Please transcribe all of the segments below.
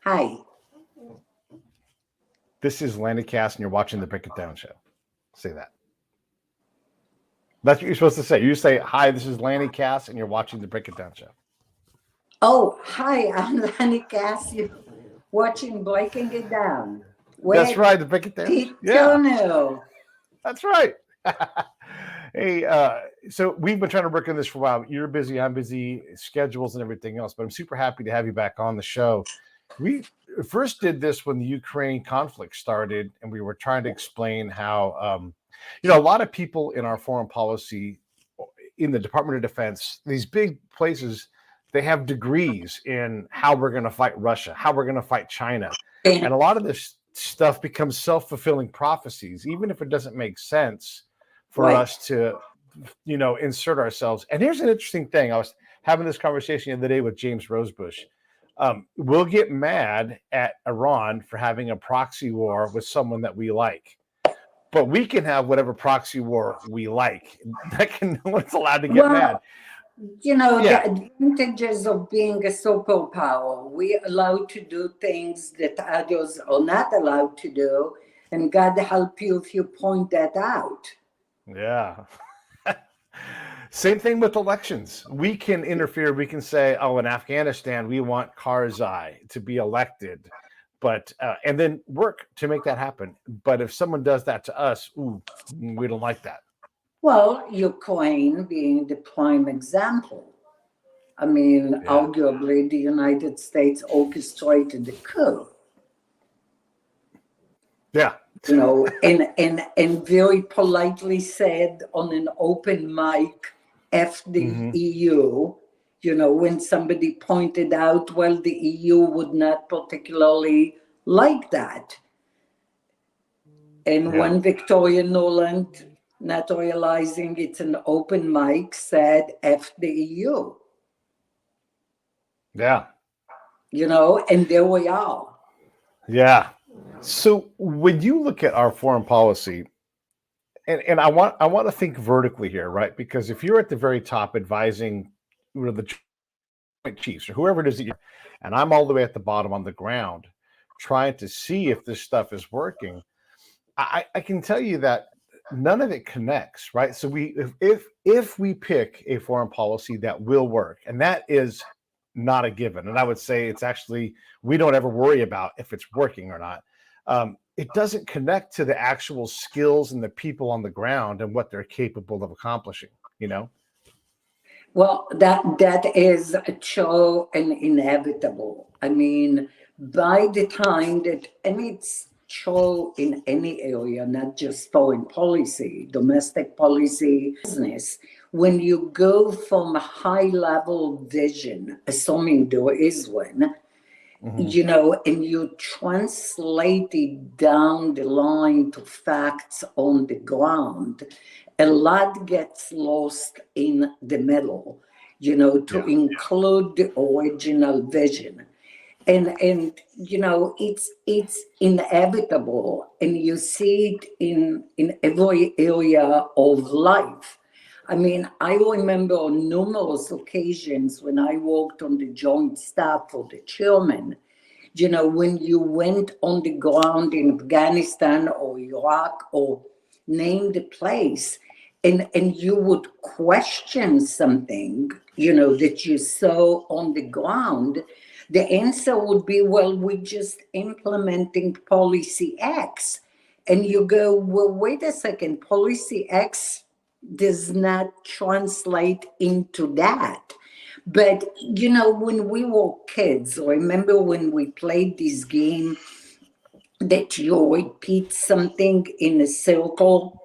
Hi. This is Lani Kass, and you're watching the Break It Down show. Say that. That's what you're supposed to say. You say, hi, this is Lani Kass, and you're watching the Break It Down show. Oh, hi, I'm Lani Kass. You're watching Breaking It Down. That's right, the Break It Down. Yeah. That's right. Hey, so we've been trying to work on this for a while. You're busy, I'm busy, schedules and everything else, but I'm super happy to have you back on the show. We first did this when the Ukraine conflict started, and we were trying to explain how, a lot of people in our foreign policy, in the Department of Defense, these big places, they have degrees in how we're going to fight Russia, how we're going to fight China. And a lot of this stuff becomes self-fulfilling prophecies, even if it doesn't make sense for us to, insert ourselves. And here's an interesting thing. I was having this conversation the other day with James Rosebush. We'll get mad at Iran for having a proxy war with someone that we like, but we can have whatever proxy war we like. No one's allowed to get mad. The advantages of being a superpower, we're allowed to do things that others are not allowed to do, and God help you if you point that out. Yeah. Same thing with elections. We can interfere. We can say, in Afghanistan, we want Karzai to be elected, but and then work to make that happen. But if someone does that to us, we don't like that. Well, Ukraine being the prime example. I mean, arguably, the United States orchestrated the coup. Yeah. And very politely said on an open mic, F the EU, when somebody pointed out, well, the EU would not particularly like that. And one Victoria Nuland, not realizing it's an open mic, said F the EU. Yeah. And there we are. Yeah. So when you look at our foreign policy, and I want to think vertically here, right? Because if you're at the very top advising the joint chiefs or whoever it is that you're, and I'm all the way at the bottom on the ground trying to see if this stuff is working, I can tell you that none of it connects, right? So if we pick a foreign policy that will work, and that is not a given, and I would say it's actually, we don't ever worry about if it's working or not. It doesn't connect to the actual skills and the people on the ground and what they're capable of accomplishing, Well, that is true and inevitable. I mean, by the time that, and it's true in any area, not just foreign policy, domestic policy, business, when you go from a high-level vision, assuming there is one, and you translate it down the line to facts on the ground, a lot gets lost in the middle, to include the original vision. And it's inevitable, and you see it in every area of life. I mean, I remember on numerous occasions when I worked on the joint staff for the chairman, when you went on the ground in Afghanistan or Iraq or name the place, and you would question something, that you saw on the ground, the answer would be, well, we're just implementing policy X. And you go, well, wait a second, policy X does not translate into that. But, when we were kids, remember when we played this game that you repeat something in a circle?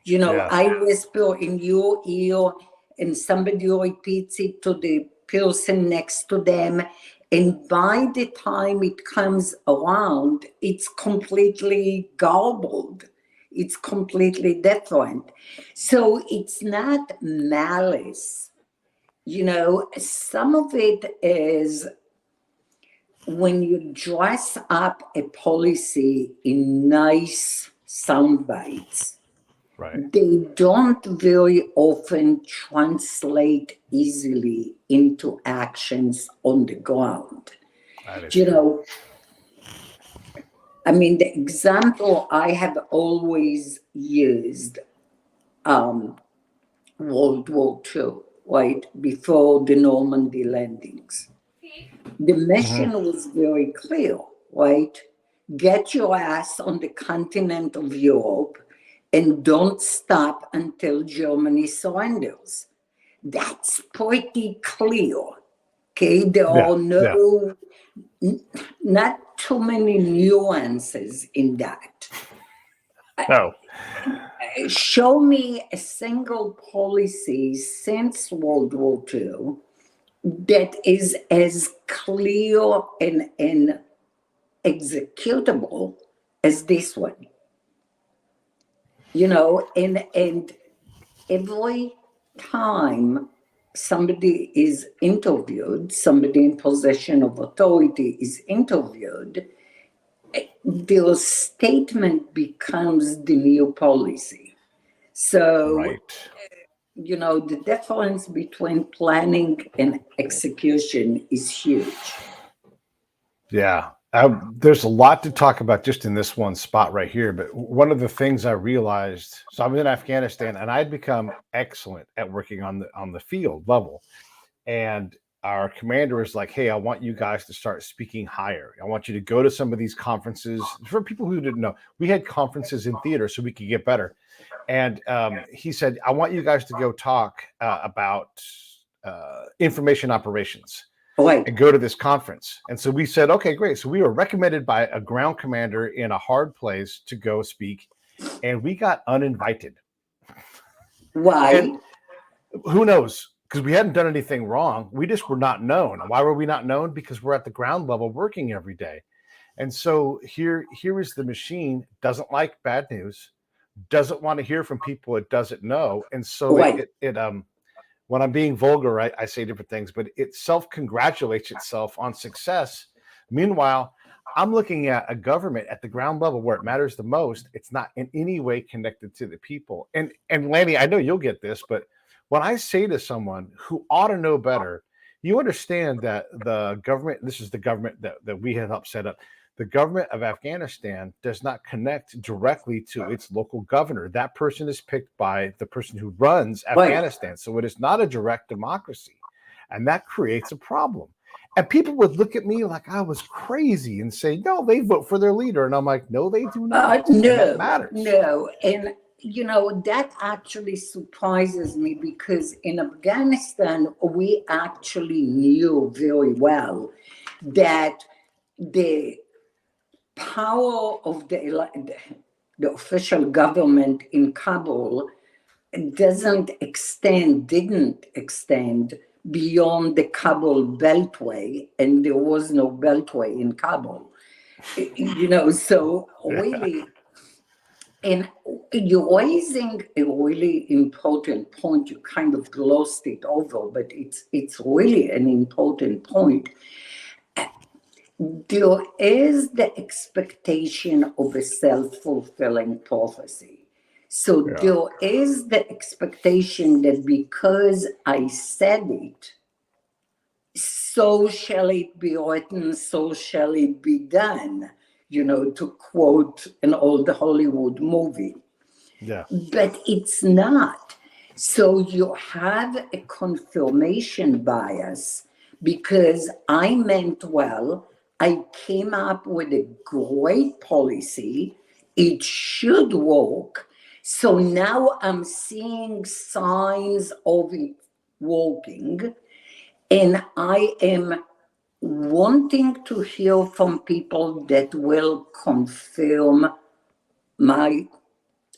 I whisper in your ear and somebody repeats it to the person next to them. And by the time it comes around, it's completely garbled. It's completely different. So it's not malice. Some of it is when you dress up a policy in nice sound bites. Right. They don't very often translate easily into actions on the ground. I mean, the example I have always used, World War II, right, before the Normandy landings. The mission was very clear, right? Get your ass on the continent of Europe and don't stop until Germany surrenders. That's pretty clear. Okay, there are not too many nuances in that. No. Show me a single policy since World War II that is as clear and executable as this one. You know, and every time somebody is interviewed, somebody in possession of authority is interviewed, their statement becomes the new policy. So, Right. you know, the difference between planning and execution is huge. Yeah. There's a lot to talk about just in this one spot right here. But one of the things I realized, so I was in Afghanistan and I'd become excellent at working on the field level. And our commander was like, hey, I want you guys to start speaking higher. I want you to go to some of these conferences. For people who didn't know, we had conferences in theater so we could get better. And he said, I want you guys to go talk about information operations. Right. And go to this conference. And so we said, okay, great. So we were recommended by a ground commander in a hard place to go speak, and we got uninvited. Why? And who knows? Because we hadn't done anything wrong. We just were not known. Why were we not known? Because we're at the ground level working every day. And so here is the machine, doesn't like bad news, doesn't want to hear from people it doesn't know. And so Right. when I'm being vulgar, I say different things, but it self-congratulates itself on success. Meanwhile, I'm looking at a government at the ground level where it matters the most. It's not in any way connected to the people. And Lani, I know you'll get this, but when I say to someone who ought to know better, you understand that the government, this is the government that we have helped set up, the government of Afghanistan does not connect directly to its local governor. That person is picked by the person who runs Afghanistan. So it is not a direct democracy. And that creates a problem. And people would look at me like I was crazy and say, no, they vote for their leader. And I'm like, no, they do not. No, and that matters. No. And, you know, that actually surprises me because in Afghanistan, we actually knew very well that the power of the official government in Kabul didn't extend beyond the Kabul Beltway, and there was no Beltway in Kabul. You know, so really, and you're raising a really important point. You kind of glossed it over, but it's really an important point. There is the expectation of a self-fulfilling prophecy. So there is the expectation that because I said it, so shall it be written, so shall it be done, you know, to quote an old Hollywood movie. Yeah. But it's not. So you have a confirmation bias because I meant well. I came up with a great policy. It should work. So now I'm seeing signs of it working. And I am wanting to hear from people that will confirm my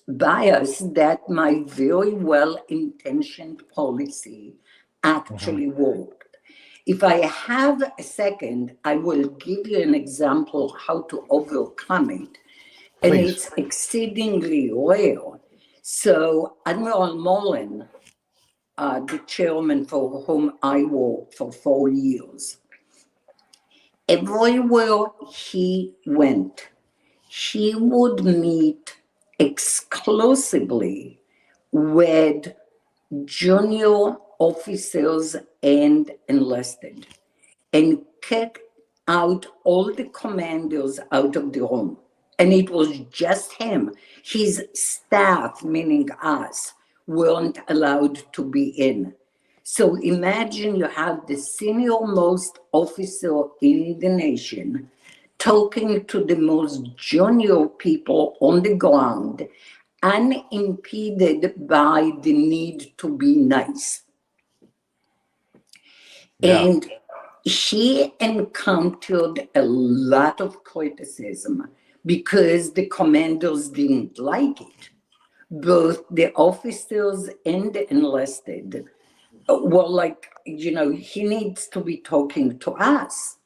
bias that my very well-intentioned policy actually worked. If I have a second, I will give you an example how to overcome it. And Please. it's exceedingly rare. So Admiral Mullen, the chairman for whom I worked for 4 years, everywhere he went, he would meet exclusively with junior officers and enlisted and kicked out all the commanders out of the room. And it was just him. His staff, meaning us, weren't allowed to be in. So imagine you have the senior most officer in the nation talking to the most junior people on the ground, unimpeded by the need to be nice. Yeah. And he encountered a lot of criticism because the commanders didn't like it. Both the officers and the enlisted were like, he needs to be talking to us.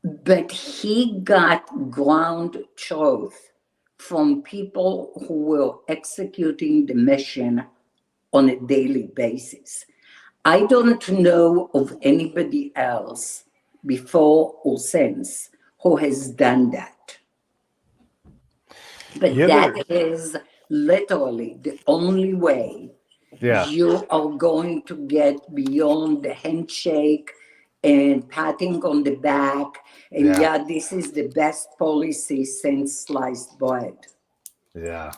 But he got ground truth from people who were executing the mission on a daily basis. I don't know of anybody else before or since who has done that. But that is literally the only way you are going to get beyond the handshake and patting on the back. And this is the best policy since sliced bread. Yeah.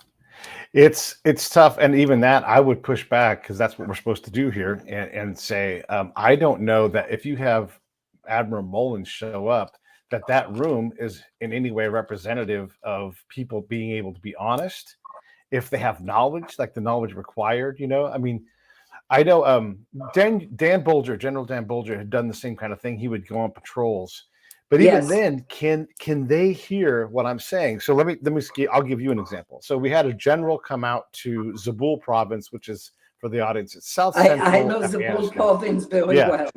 It's tough. And even that, I would push back because that's what we're supposed to do here and say, I don't know that if you have Admiral Mullen show up, that room is in any way representative of people being able to be honest. If they have knowledge, like the knowledge required, I mean, I know Dan Bolger, General Dan Bolger, had done the same kind of thing. He would go on patrols, but even then, can they hear what I'm saying? So let me I'll give you an example. So we had a general come out to Zabul province, which is, for the audience, it's South Central. I know Zabul province very well.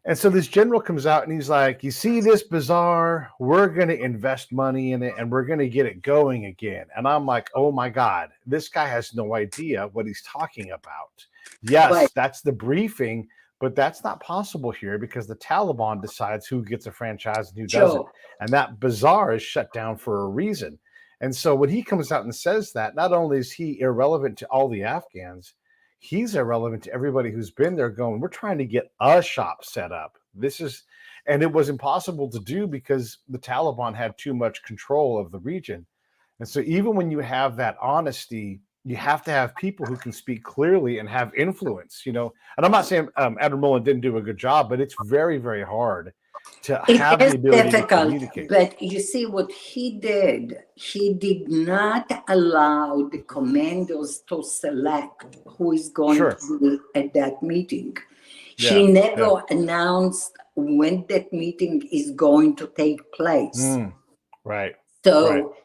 And so this general comes out and he's like, you see this bazaar, we're going to invest money in it and we're going to get it going again. And I'm like, oh my God, this guy has no idea what he's talking about. Yes, that's the briefing, but that's not possible here because the Taliban decides who gets a franchise and who doesn't. And that bazaar is shut down for a reason. And so when he comes out and says that, not only is he irrelevant to all the Afghans, he's irrelevant to everybody who's been there going, we're trying to get a shop set up. And it was impossible to do because the Taliban had too much control of the region. And so even when you have that honesty, you have to have people who can speak clearly and have influence, And I'm not saying Admiral Mullen didn't do a good job, but it's very, very hard to have the ability to communicate. But you see what he did not allow the commanders to select who is going to be at that meeting. He never announced when that meeting is going to take place. Right. So,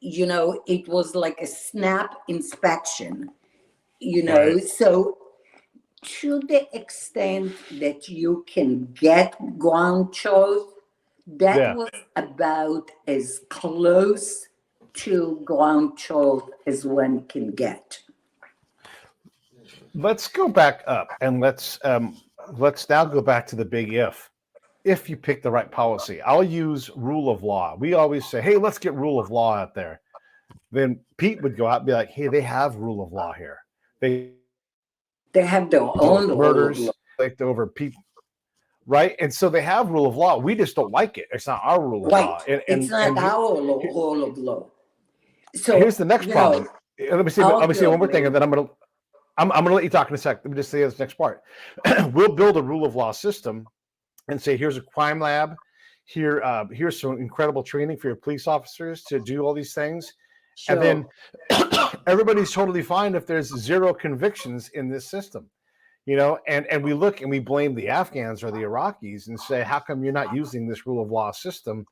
it was like a snap inspection, so to the extent that you can get ground truth, that was about as close to ground truth as one can get. Let's go back up and let's now go back to the big if. If you pick the right policy, I'll use rule of law. We always say, hey, let's get rule of law out there. Then Pete would go out and be like, hey, they have rule of law here. They have their own murders, like over people, right? And so they have rule of law. We just don't like it. It's not our rule of law. It's not our rule of law. So here's the next problem. Let me say one more thing, and then I'm gonna let you talk in a sec. Let me just say this next part. We'll build a rule of law system and say, here's a crime lab. Here's some incredible training for your police officers to do all these things. And then everybody's totally fine if there's 0 convictions in this system, and we look and we blame the Afghans or the Iraqis and say, how come you're not using this rule of law system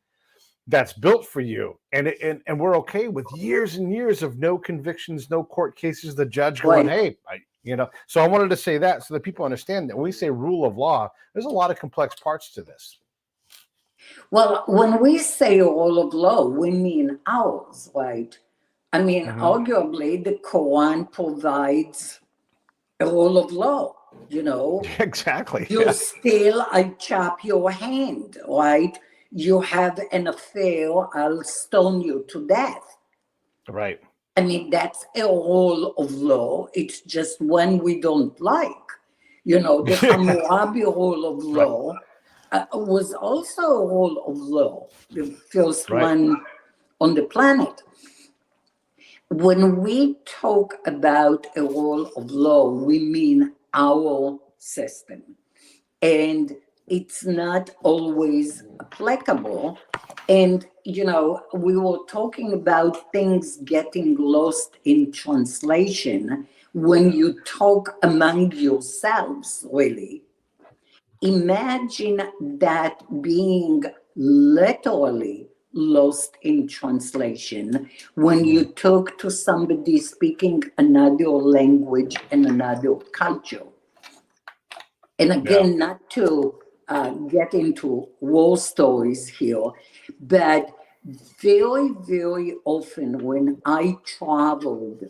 that's built for you? And we're okay with years and years of no convictions, no court cases, the judge going, hey, so I wanted to say that so that people understand that when we say rule of law, there's a lot of complex parts to this. Well, when we say rule of law, we mean ours, right? I mean, arguably, the Quran provides a rule of law, Exactly. You steal, I chop your hand, right? You have an affair, I'll stone you to death. Right. I mean, that's a rule of law. It's just one we don't like. The Hammurabi rule of law was also a rule of law. The first one on the planet. When we talk about a rule of law, we mean our system. And it's not always applicable. And, we were talking about things getting lost in translation. When you talk among yourselves, really, imagine that being literally lost in translation when you talk to somebody speaking another language and another culture. And again, not to get into war stories here, but very, very often when I traveled,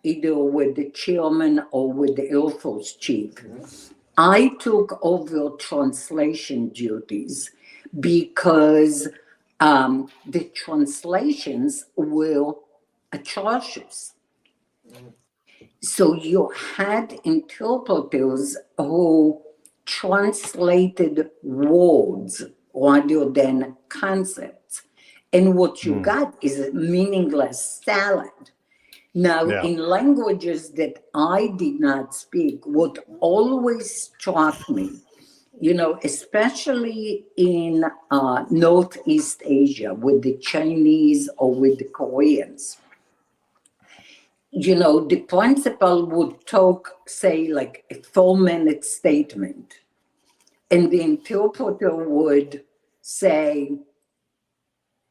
either with the chairman or with the Air Force chief, I took over translation duties because the translations were atrocious. So you had interpreters who translated words rather than concepts. And what you got is a meaningless salad. Now, in languages that I did not speak, what always struck me, especially in Northeast Asia with the Chinese or with the Koreans, the principal would talk, say, like a 4-minute statement, and the interpreter would say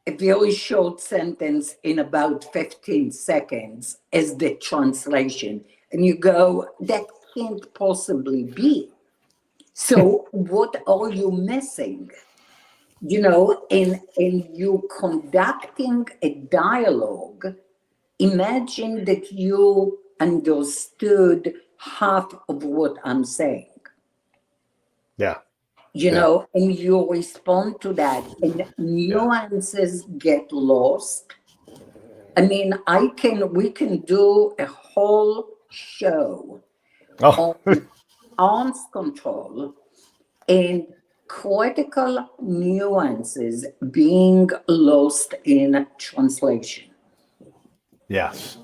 a very short sentence in about 15 seconds as the translation. And you go, that can't possibly be. So what are you missing? And you conducting a dialogue, imagine that you understood half of what I'm saying. Yeah. And you respond to that, and nuances get lost. I mean, we can do a whole show on arms control and critical nuances being lost in translation. Yes.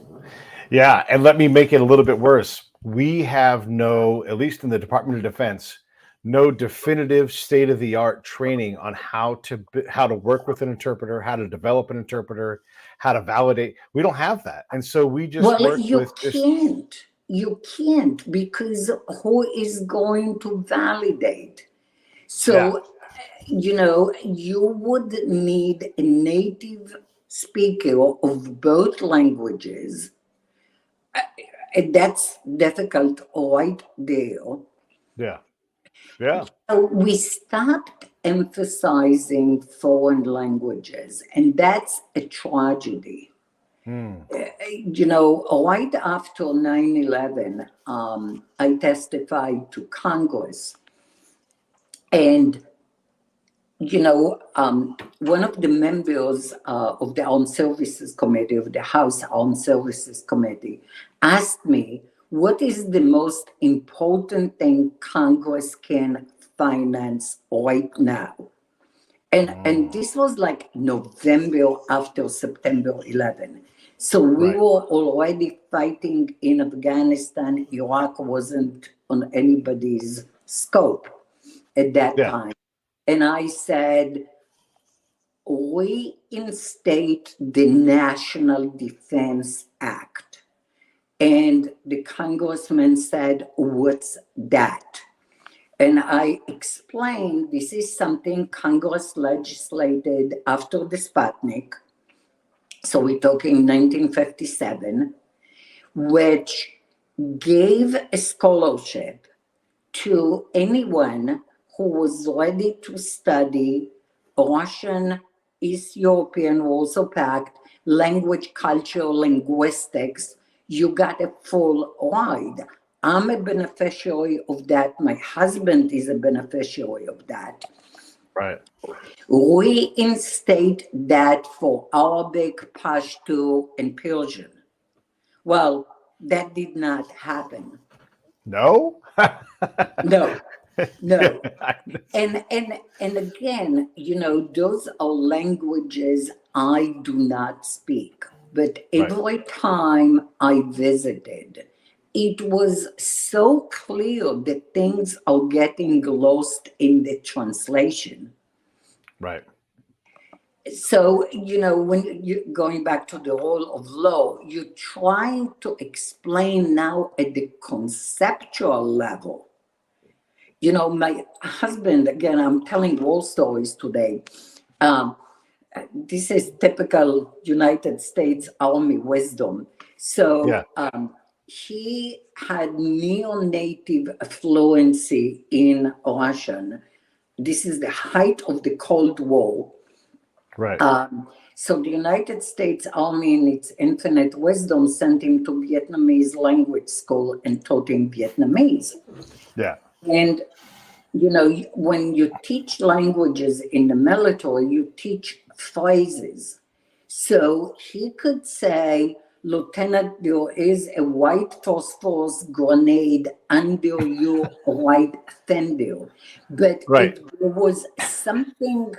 Yeah. And let me make it a little bit worse. We have at least in the Department of Defense, no definitive state-of-the-art training on how to work with an interpreter, how to develop an interpreter, how to validate. We don't have that. And so we just work with this. You can't, because who is going to validate? So, you would need a native speaker of both languages. That's difficult right there. Yeah. Yeah. So we stopped emphasizing foreign languages, and that's a tragedy. Right after 9/11, I testified to Congress, and one of the members of the Armed Services Committee, of the House Armed Services Committee, asked me, what is the most important thing Congress can finance right now? And this was like November after September 11. So we were already fighting in Afghanistan. Iraq wasn't on anybody's scope at that time. And I said, reinstate the National Defense Act. And the congressman said, what's that? And I explained this is something Congress legislated after the Sputnik. So we're talking 1957, which gave a scholarship to anyone who was ready to study Russian, East European, Warsaw Pact, language, culture, linguistics. You got a full ride. I'm a beneficiary of that. My husband is a beneficiary of that. Right. Reinstate that for Arabic, Pashto, and Persian. Well, that did not happen. No? No. And again, those are languages I do not speak. But Right. every time I visited, it was so clear that things are getting lost in the translation. Right. So, when you going back to the role of law, you're trying to explain now at the conceptual level. My husband, again, I'm telling war stories today. Um, this is typical United States Army wisdom. Yeah. So he had neonative fluency in Russian. This is the height of the Cold War. Right. So the United States Army, in its infinite wisdom, sent him to Vietnamese language school and taught him Vietnamese. Yeah. And when you teach languages in the military, you teach phrases. So he could say, Lieutenant, there is a white phosphorus grenade under your right fender. But Right. if there was something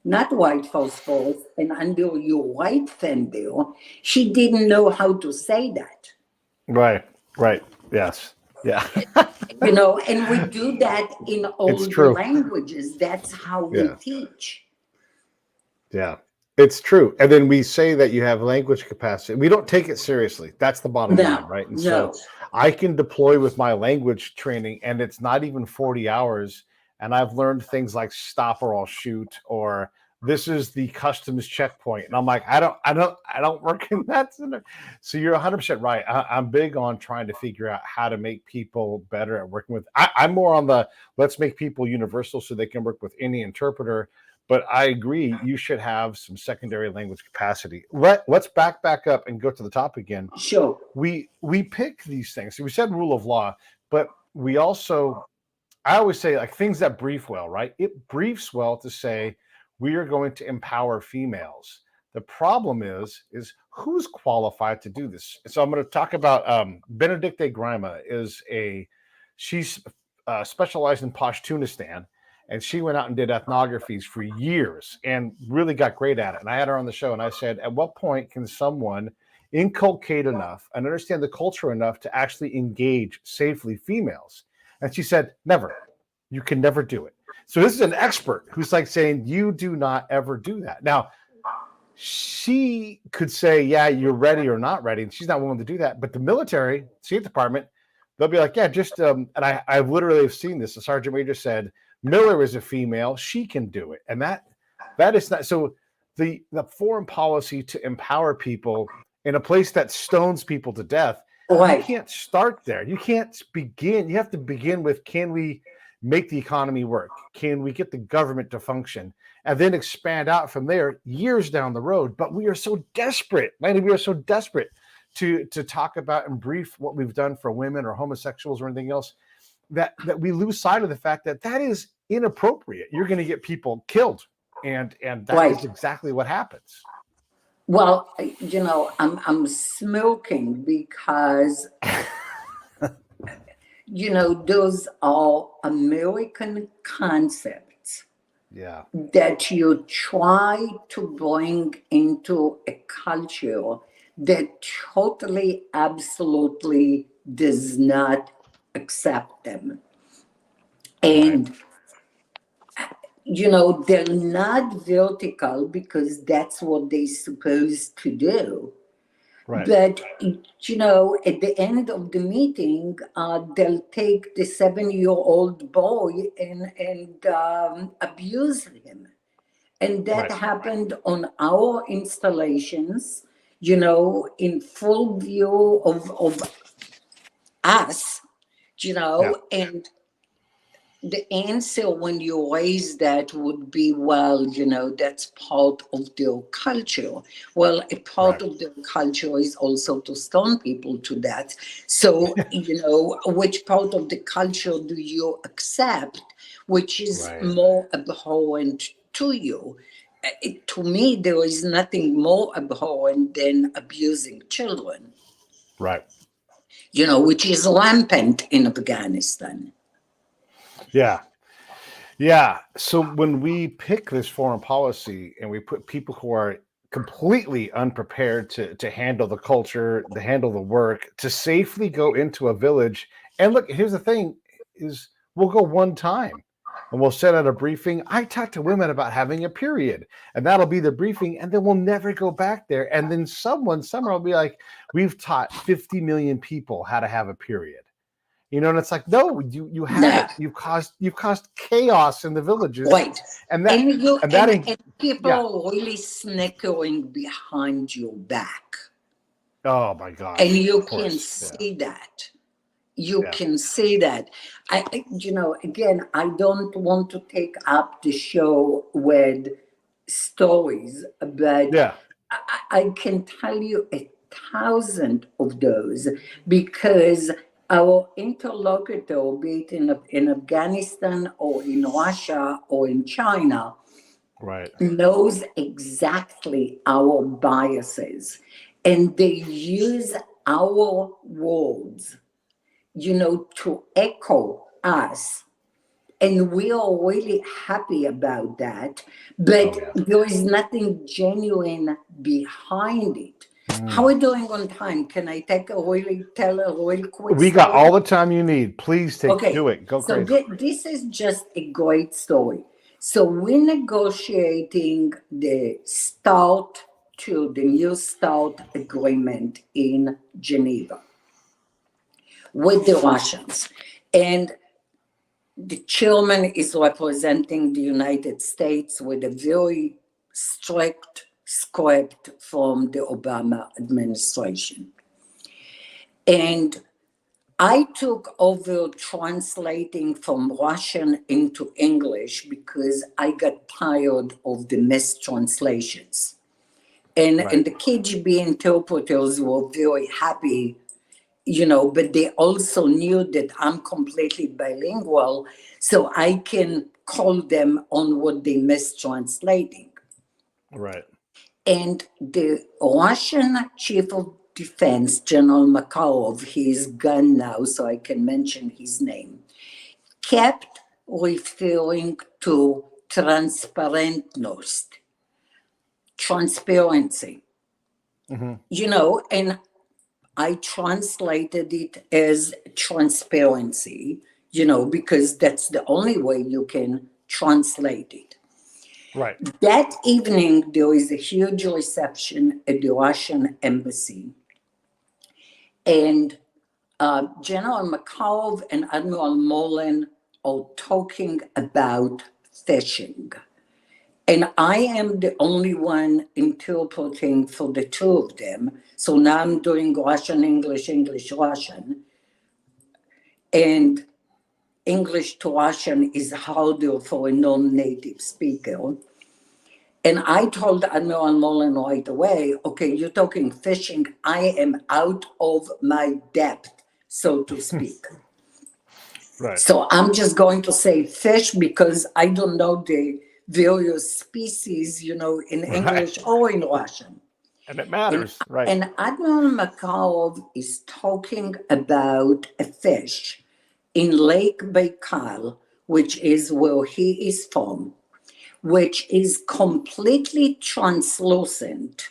not white phosphorus and under your right fender, he didn't know how to say that. Right. Right. Yes. Yeah. And we do that in It's all the true. languages. That's how we Yeah. teach. Yeah. It's true. And then we say that you have language capacity. We don't take it seriously. That's the bottom line, No, right? And so no. I can deploy with my language training and it's not even 40 hours. And I've learned things like stop or I'll shoot, or this is the customs checkpoint. And I'm like, I don't work in that center. So you're 100% right. I'm big on trying to figure out how to make people better at working with. I'm more on the let's make people universal so they can work with any interpreter. But I agree, you should have some secondary language capacity. Let's back up and go to the top again. Sure. We pick these things. So we said rule of law, but we also, I always say, like, things that brief well, right? It briefs well to say we are going to empower females. The problem is who's qualified to do this. So I'm going to talk about Benedicte Grima. She's specialized in Pashtunistan, and she went out and did ethnographies for years and really got great at it. And I had her on the show, and I said, at what point can someone inculcate enough and understand the culture enough to actually engage safely females? And she said, never. You can never do it. So this is an expert who's like saying, you do not ever do that. Now, she could say, yeah, you're ready or not ready. And she's not willing to do that. But the military, State Department, they'll be like, yeah, just, and I literally have seen this. The sergeant major said, Miller is a female. She can do it. And that is not, so the foreign policy to empower people in a place that stones people to death, Right. you can't start there. You can't begin. You have to begin with, can we make the economy work? Can we get the government to function? And then expand out from there years down the road. But we are so desperate, Lani, we are so desperate to talk about and brief what we've done for women or homosexuals or anything else, that we lose sight of the fact that is inappropriate. You're going to get people killed. And that Right. is exactly what happens. Well, I'm smoking because those are American concepts Yeah. that you try to bring into a culture that totally, absolutely does not accept them. And, they're not vertical because that's what they're supposed to do. Right. But, at the end of the meeting, they'll take the 7-year-old boy and abuse him. And that happened on our installations, in full view of us, and the answer when you raise that would be, well, that's part of their culture. Well, a part of their culture is also to stone people to death. So, which part of the culture do you accept, which is more abhorrent to you? To me, there is nothing more abhorrent than abusing children. Right. Which is rampant in Afghanistan. Yeah. Yeah. So when we pick this foreign policy and we put people who are completely unprepared to handle the culture, to handle the work, to safely go into a village. And look, here's the thing is we'll go one time and we'll set out a briefing. I talk to women about having a period, and that'll be the briefing, and then we'll never go back there. And then someone somewhere will be like, we've taught 50 million people how to have a period. You know, and it's like, no, you haven't. You've caused chaos in the villages. Right. And that and people yeah. are really snickering behind your back. Oh my gosh. And you can see that. You can see that. Again, I don't want to take up the show with stories, but I can tell you 1,000 of those, because our interlocutor, be it in Afghanistan or in Russia or in China, knows exactly our biases, and they use our words, to echo us. And we are really happy about that, but there is nothing genuine behind it. How are we doing on time? Can I tell a really quick We got story? all the time you need. Please do it. Go crazy. So this is just a great story. So we're negotiating the new START agreement in Geneva with the Russians. And the chairman is representing the United States with a very strict script from the Obama administration. And I took over translating from Russian into English because I got tired of the mistranslations. And the KGB interpreters were very happy, but they also knew that I'm completely bilingual, so I can call them on what they mistranslating. Right. And the Russian chief of defense, General Makarov, he is gone now, so I can mention his name, kept referring to transparency. And I translated it as transparency, because that's the only way you can translate it. Right. That evening, there is a huge reception at the Russian embassy. And General Makarov and Admiral Molin are talking about fishing. And I am the only one interpreting for the two of them. So now I'm doing Russian, English, English, Russian. And English to Russian is harder for a non-native speaker. And I told Admiral Mullen right away, okay, you're talking fishing. I am out of my depth, so to speak. Right. So I'm just going to say fish because I don't know the various species, in English or in Russian. And it matters, right. And Admiral Makarov is talking about a fish in Lake Baikal, which is where he is from, which is completely translucent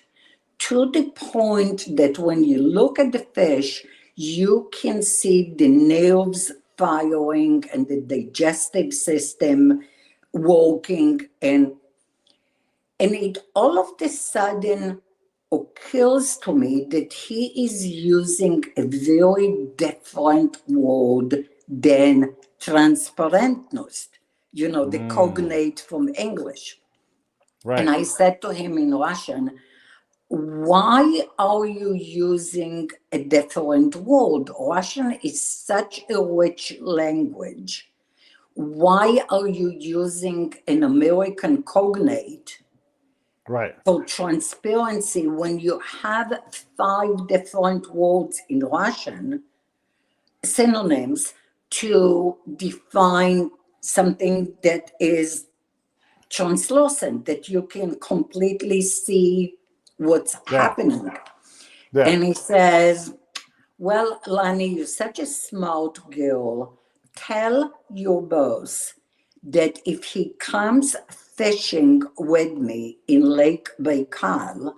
to the point that when you look at the fish, you can see the nerves firing and the digestive system working, and it all of a sudden occurs to me that he is using a very different word than transparentness, the cognate from English. Right. And I said to him in Russian, why are you using a different word? Russian is such a rich language. Why are you using an American cognate for transparency when you have 5 different words in Russian, synonyms, to define something that is translucent, that you can completely see what's happening? And he says, well, Lani, you're such a smart girl. Tell your boss that if he comes fishing with me in Lake Baikal,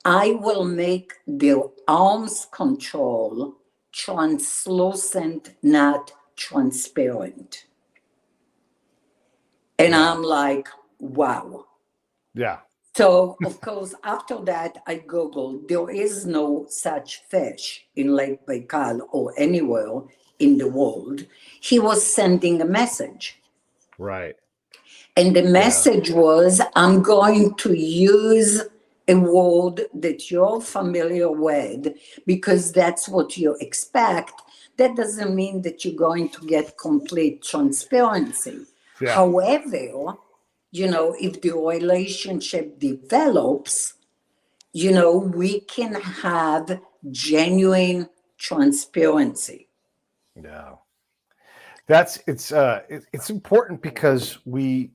I will make the arms control translucent, not transparent. And Yeah. I'm like, wow. Yeah. So, of course, after that, I Googled, there is no such fish in Lake Baikal or anywhere in the world. He was sending a message. Right. And the message was, I'm going to use a word that you're familiar with because that's what you expect. That doesn't mean that you're going to get complete transparency. Yeah. However, if the relationship develops, we can have genuine transparency. Yeah. It's important because we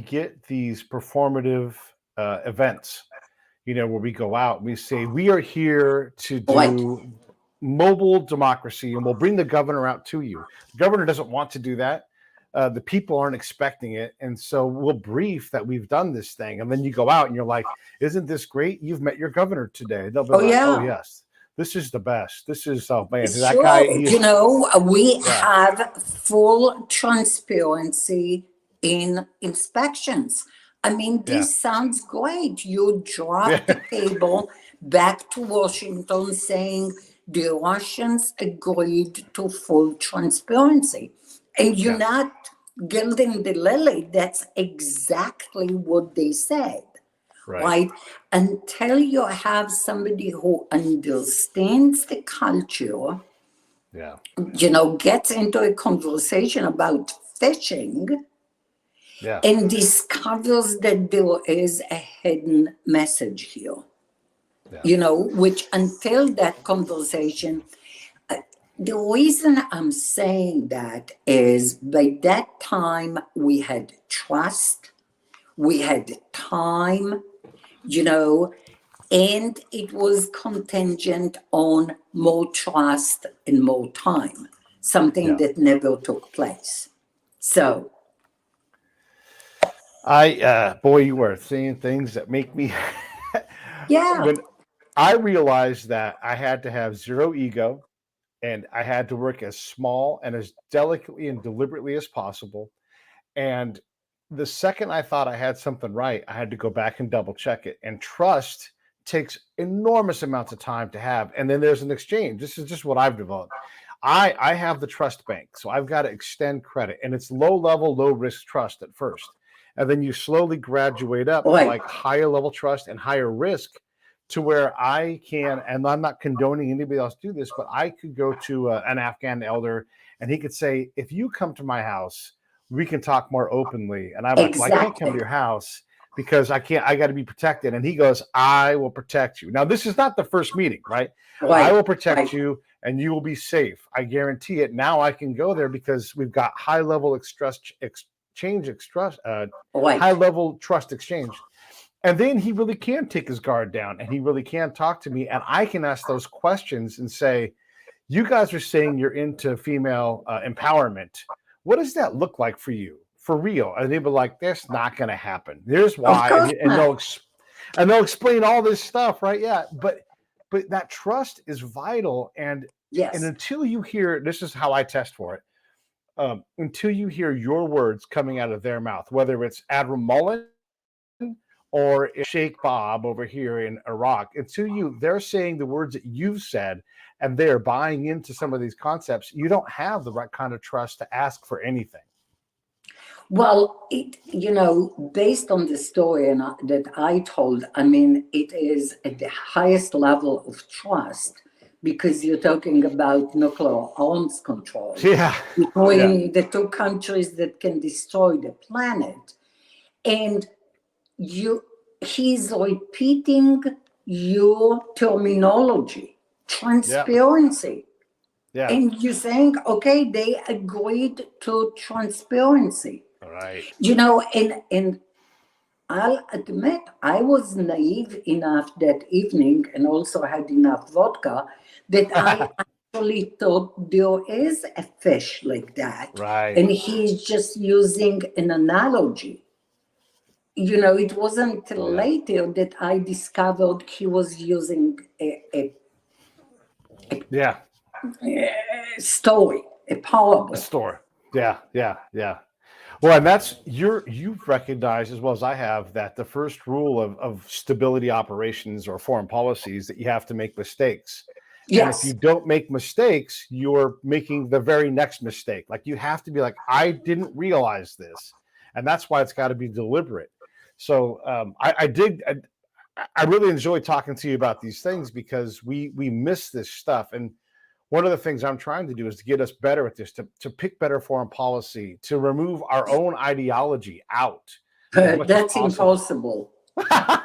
get these performative events, where we go out and we say we are here to Right. do mobile democracy and we'll bring the governor out to you. The governor doesn't want to do that. The people aren't expecting it, and so we'll brief that we've done this thing, and then you go out and you're like, isn't this great? You've met your governor today. They'll be like, oh yes, this is the best. This is, oh man, that Sure. guy. We have full transparency in inspections. I mean, this sounds great. You drop the cable back to Washington saying the Russians agreed to full transparency. And you're not gilding the lily. That's exactly what they said. Right? Until you have somebody who understands the culture, gets into a conversation about fishing, and discovers that there is a hidden message here. Which until that conversation, the reason I'm saying that is by that time we had trust, we had time, and it was contingent on more trust and more time, something that never took place. So, boy, you were saying things that make me. When I realized that I had to have zero ego and I had to work as small and as delicately and deliberately as possible. And the second I thought I had something right, I had to go back and double check it. And trust takes enormous amounts of time to have. And then there's an exchange. This is just what I've developed. I have the trust bank, so I've got to extend credit. And it's low level, low risk trust at first. And then you slowly graduate up to like higher level trust and higher risk to where I can, and I'm not condoning anybody else do this, but I could go to an Afghan elder and he could say, if you come to my house, we can talk more openly. And I'm like, well, I can't come to your house because I got to be protected. And he goes, I will protect you. Now, this is not the first meeting, right? I will protect you and you will be safe. I guarantee it. Now I can go there because we've got high level high level trust exchange. And then he really can take his guard down and he really can talk to me. And I can ask those questions and say, you guys are saying you're into female empowerment. What does that look like for you? For real? And they'd be like, that's not going to happen. Here's why. And they'll explain all this stuff, right? Yeah. But that trust is vital. And until you hear, this is how I test for it. Until you hear your words coming out of their mouth, whether it's Admiral Mullen or Sheikh Bob over here in Iraq, until they're saying the words that you've said and they're buying into some of these concepts, you don't have the right kind of trust to ask for anything. Well, based on the story that I told, I mean, it is at the highest level of trust because you're talking about nuclear arms control between the two countries that can destroy the planet. And he's repeating your terminology, transparency. And you're saying, okay, they agreed to transparency. Right. And I'll admit, I was naive enough that evening and also had enough vodka that I actually thought there is a fish like that. Right. And he's just using an analogy. it wasn't until later that I discovered he was using a Yeah. story, a parable. A store. Yeah. Well, and that's you've recognized as well as I have that the first rule of stability operations or foreign policy is that you have to make mistakes. And if you Yes. don't make mistakes, you're making the very next mistake. Like you have to be like, I didn't realize this. And that's why it's got to be deliberate. So I really enjoy talking to you about these things because we miss this stuff. And one of the things I'm trying to do is to get us better at this, to pick better foreign policy, to remove our own ideology out as much as That's possible. impossible.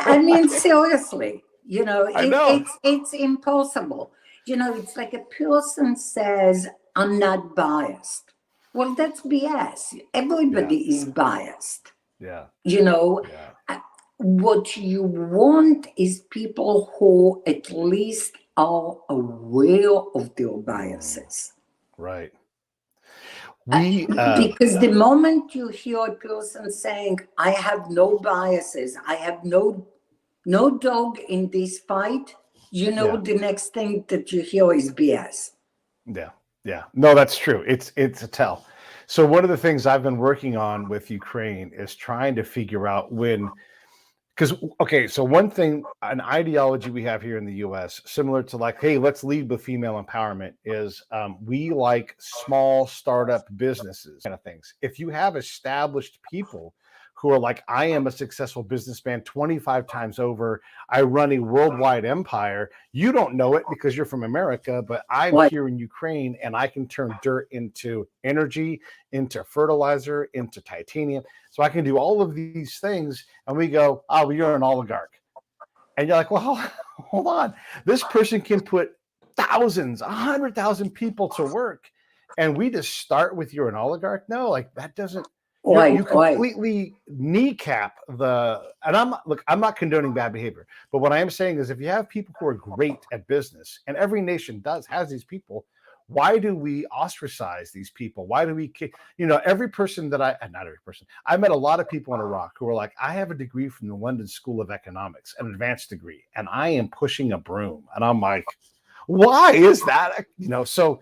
I mean, seriously, I know. it's impossible. It's like a person says, I'm not biased. Well, that's BS. Everybody is biased. Yeah. What you want is people who at least are aware of their biases. Right. Because the moment you hear a person saying, I have no biases, I have no dog in this fight, the next thing that you hear is BS. Yeah. No, that's true. It's a tell. So one of the things I've been working on with Ukraine is trying to figure out so one thing, an ideology we have here in the US, similar to like, hey, let's lead with female empowerment, is we like small startup businesses kind of things. If you have established people who are like, I am a successful businessman 25 times over, I run a worldwide empire, you don't know it because you're from America, but I'm here in Ukraine and I can turn dirt into energy, into fertilizer, into titanium. So I can do all of these things. And we go, oh, well, you're an oligarch. And you're like, well, hold on. This person can put thousands, 100,000 people to work. And we just start with you're an oligarch? No, like that doesn't. You completely kneecap and I'm not condoning bad behavior, but what I am saying is if you have people who are great at business, and every nation has these people, why do we ostracize these people? Why do we, every person that not every person, I met a lot of people in Iraq who were like, I have a degree from the London School of Economics, an advanced degree, and I am pushing a broom. And I'm like, why is that? So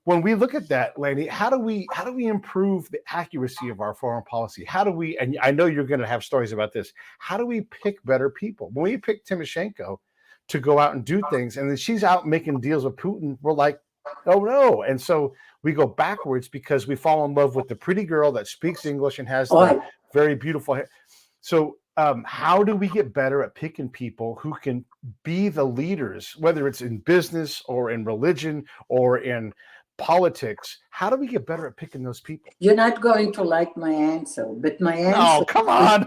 when we look at that, Lani, how do we improve the accuracy of our foreign policy? How do we, and I know you're going to have stories about this, how do we pick better people? When we pick Tymoshenko to go out and do things, and then she's out making deals with Putin, we're like, oh no. And so we go backwards because we fall in love with the pretty girl that speaks English and has the very beautiful hair. So how do we get better at picking people who can be the leaders, whether it's in business or in religion or in politics? How do we get better at picking those people? You're not going to like my answer, but my answer. Oh, come on.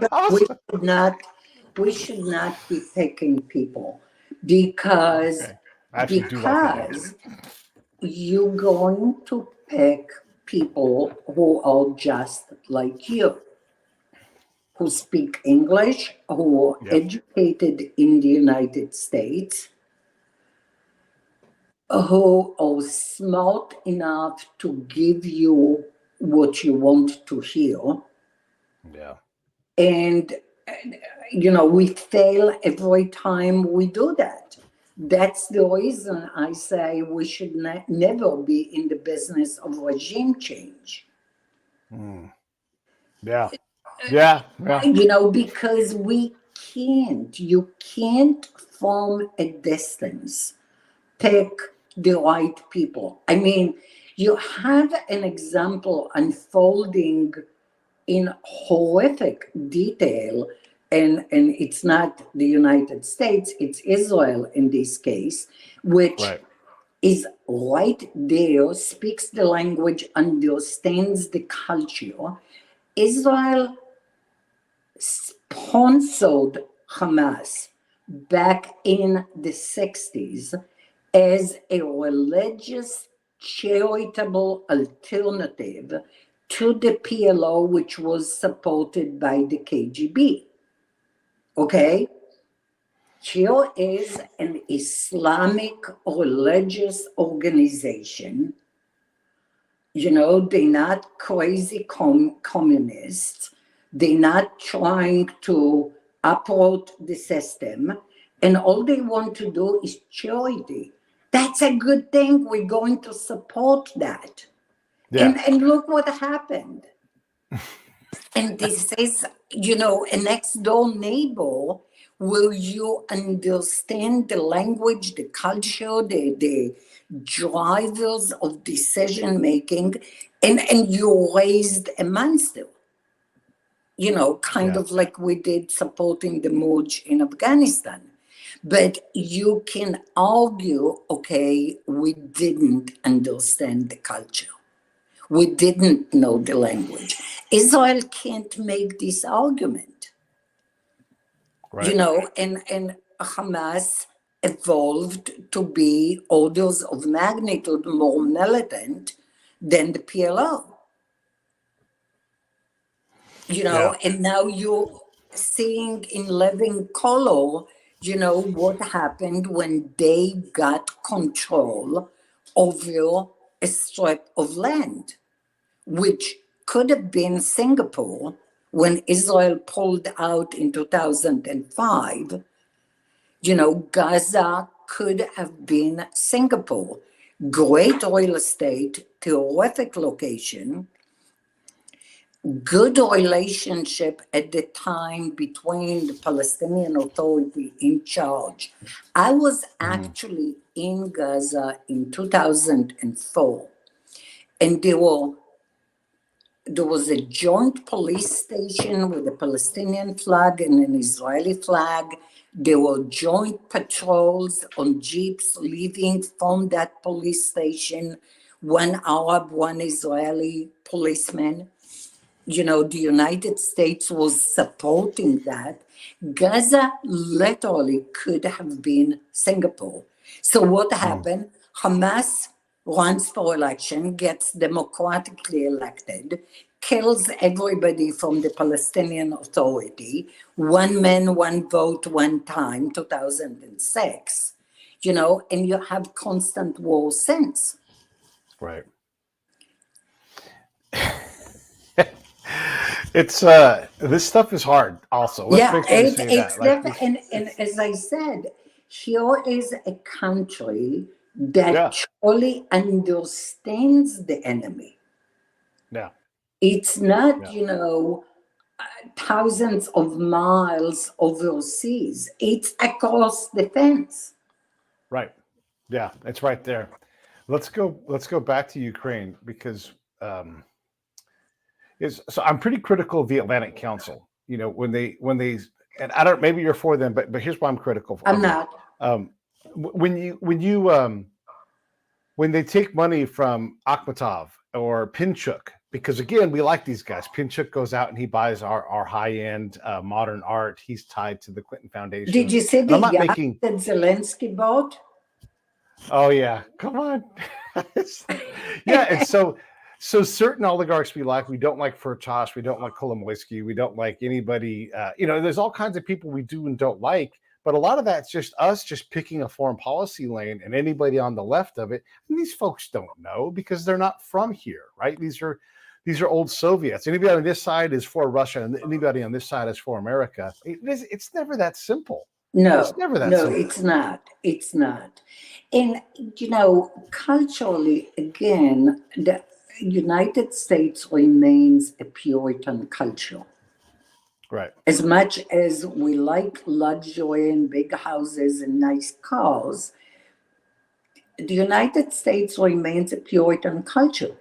We should not be picking people because you're going to pick people who are just like you, who speak English, who are educated in the United States, who are smart enough to give you what you want to hear. Yeah. And, we fail every time we do that. That's the reason I say we should never be in the business of regime change. Yeah. Because you can't from a distance pick the right people. I mean, you have an example unfolding in horrific detail, and it's not the United States, it's Israel in this case, which is right there, speaks the language, understands the culture. Israel sponsored Hamas back in the 60s as a religious charitable alternative to the PLO, which was supported by the KGB. Okay? Here is an Islamic religious organization. They're not crazy communists. They're not trying to uproot the system, and all they want to do is charity. That's a good thing. We're going to support that. Yeah. And look what happened. And this is, a next door neighbor. Will you understand the language, the culture, the drivers of decision making, and you raised a monster? Kind Yeah. of like we did supporting the Mujahideen in Afghanistan. But you can argue, okay, we didn't understand the culture. We didn't know the language. Israel can't make this argument, Right. and Hamas evolved to be orders of magnitude more militant than the PLO. Yeah. And now you're seeing in living color, what happened when they got control over a strip of land, which could have been Singapore when Israel pulled out in 2005. Gaza could have been Singapore. Great real estate, terrific location, good relationship at the time between the Palestinian Authority in charge. I was actually in Gaza in 2004, and there was a joint police station with a Palestinian flag and an Israeli flag. There were joint patrols on jeeps leaving from that police station, one Arab, one Israeli policeman. The United States was supporting that. Gaza literally could have been Singapore. So what happened? Hamas runs for election, gets democratically elected, kills everybody from the Palestinian Authority, one man, one vote, one time, 2006, and you have constant war since. Right. It's this stuff is hard also. Let's make sure to say it's that. Like definitely, and as I said, here is a country that truly understands the enemy. Yeah. It's not, thousands of miles overseas. It's across the fence. Right. Yeah, it's right there. Let's go back to Ukraine because so I'm pretty critical of the Atlantic Council. When they and I don't, maybe you're for them, but here's why I'm critical. I'm not. When they take money from Akhmatov or Pinchuk, because again, we like these guys. Pinchuk goes out and he buys our high-end modern art. He's tied to the Clinton Foundation. Did you see the yacht that Zelensky bought? Oh yeah, come on. Yeah, and so certain oligarchs we don't like Firtash, we don't like Kolomoisky, we don't like anybody. There's all kinds of people we do and don't like, but a lot of that's just us just picking a foreign policy lane, and anybody on the left of it. And these folks don't know because they're not from here, right? These are old Soviets. Anybody on this side is for Russia, and anybody on this side is for America. It's never that simple. No, it's never that simple. It's not. It's not. And, culturally, again, the United States remains a Puritan culture. Right. As much as we like luxury and big houses and nice cars, the United States remains a Puritan culture.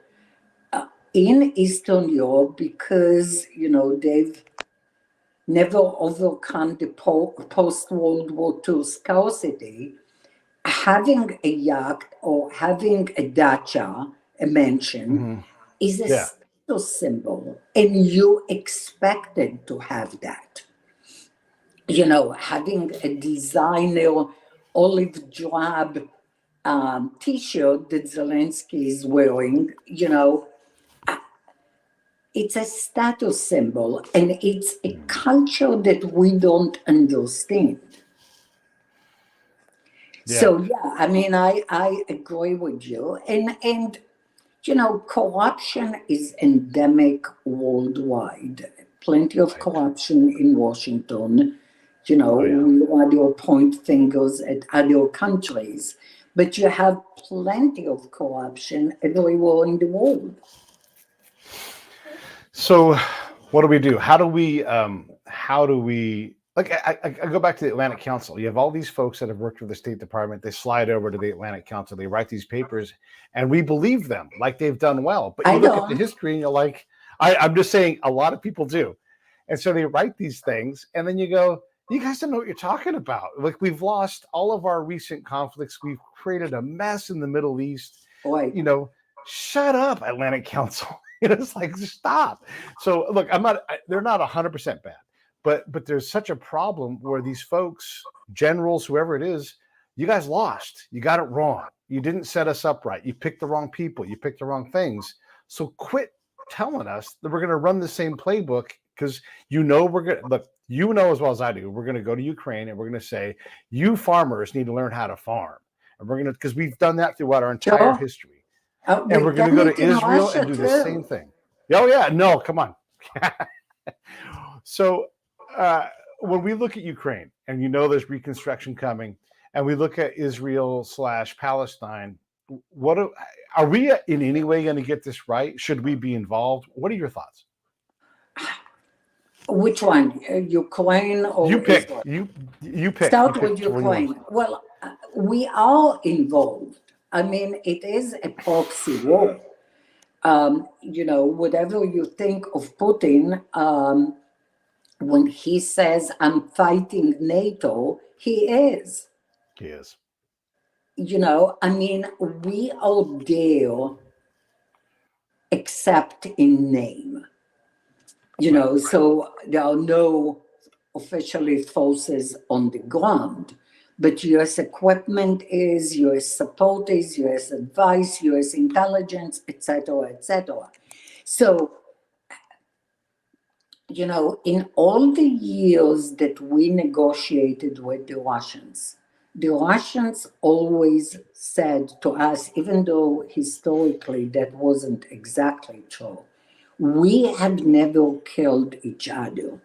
In Eastern Europe, because, they've never overcome the post-World War II scarcity, having a yacht or having a dacha, a mansion, is a status symbol, and you expected to have that. Having a designer olive drab T-shirt that Zelensky is wearing, it's a status symbol, and it's a culture that we don't understand. Yeah. So I agree with you, and corruption is endemic worldwide. plenty of corruption in Washington. You know, Oh, yeah. we want to point fingers at other countries, but you have plenty of corruption everywhere in the world. So what do we do? How do we like I go back to the Atlantic Council. You have all these folks that have worked for the State Department. They slide over to the Atlantic Council. They write these papers, and we believe them like they've done well. But you look at the history, and you're like, I'm just saying, a lot of people do. And so they write these things, and then you go, you guys don't know what you're talking about. Like, we've lost all of our recent conflicts. We've created a mess in the Middle East. Right. You know, shut up, Atlantic Council. It's like, stop. So look, they're not 100% bad, but there's such a problem where these folks, generals, whoever it is, you guys lost. You got it wrong. You didn't set us up right. You picked the wrong people. You picked the wrong things. So quit telling us that we're going to run the same playbook, because we're going to look, as well as I do, we're going to go to Ukraine and we're going to say, you farmers need to learn how to farm. And we're going to, because we've done that throughout our entire history. And we're going to go to Israel and do the same thing. Oh, yeah. No, come on. So when we look at Ukraine, and there's reconstruction coming, and we look at Israel/Palestine, are we in any way going to get this right? Should we be involved? What are your thoughts? Which one? Ukraine or you pick? Israel? You pick. Start with Ukraine. Well, we are involved. I mean, it is a proxy war. Whatever you think of Putin, when he says, I'm fighting NATO, he is. He is. I mean, we are there except in name. So there are no officially forces on the ground. But U.S. equipment is, U.S. support is, U.S. advice, U.S. intelligence, etc., etc. So, in all the years that we negotiated with the Russians always said to us, even though historically that wasn't exactly true, we have never killed each other.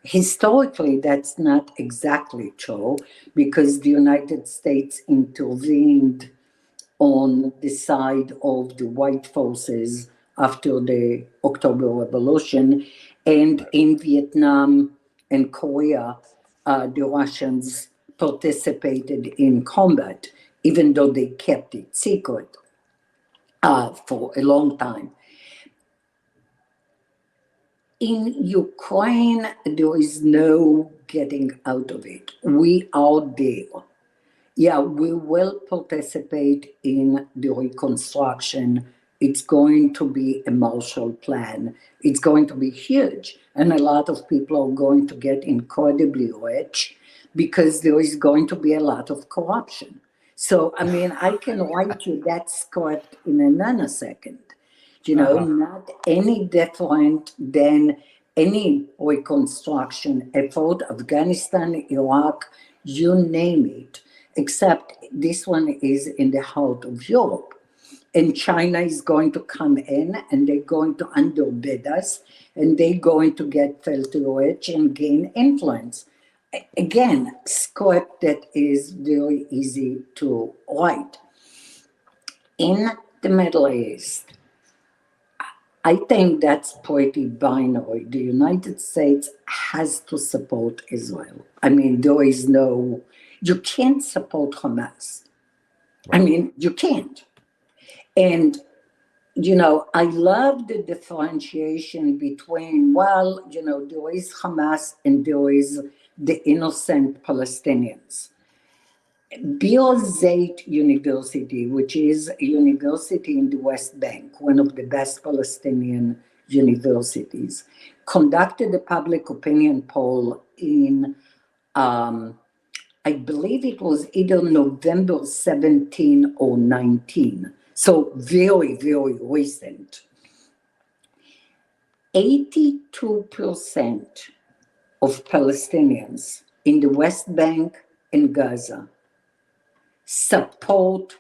Historically, that's not exactly true, because the United States intervened on the side of the white forces after the October Revolution, and in Vietnam and Korea, the Russians participated in combat, even though they kept it secret for a long time. In Ukraine, there is no getting out of it. We are there. Yeah, we will participate in the reconstruction. It's going to be a Marshall Plan. It's going to be huge. And a lot of people are going to get incredibly rich, because there is going to be a lot of corruption. So, I mean, I can write you that script in a nanosecond. Not any different than any reconstruction effort, Afghanistan, Iraq, you name it, except this one is in the heart of Europe. And China is going to come in, and they're going to underbid us, and they're going to get filthy rich and gain influence. Again, script that is very easy to write. In the Middle East, I think that's pretty binary. The United States has to support Israel. I mean, you can't support Hamas. Right. I mean, you can't. And, I love the differentiation between, there is Hamas and there is the innocent Palestinians. Birzeit University, which is a university in the West Bank, one of the best Palestinian universities, conducted a public opinion poll in, I believe it was either November 17 or 19, so very, very recent. 82% of Palestinians in the West Bank and Gaza support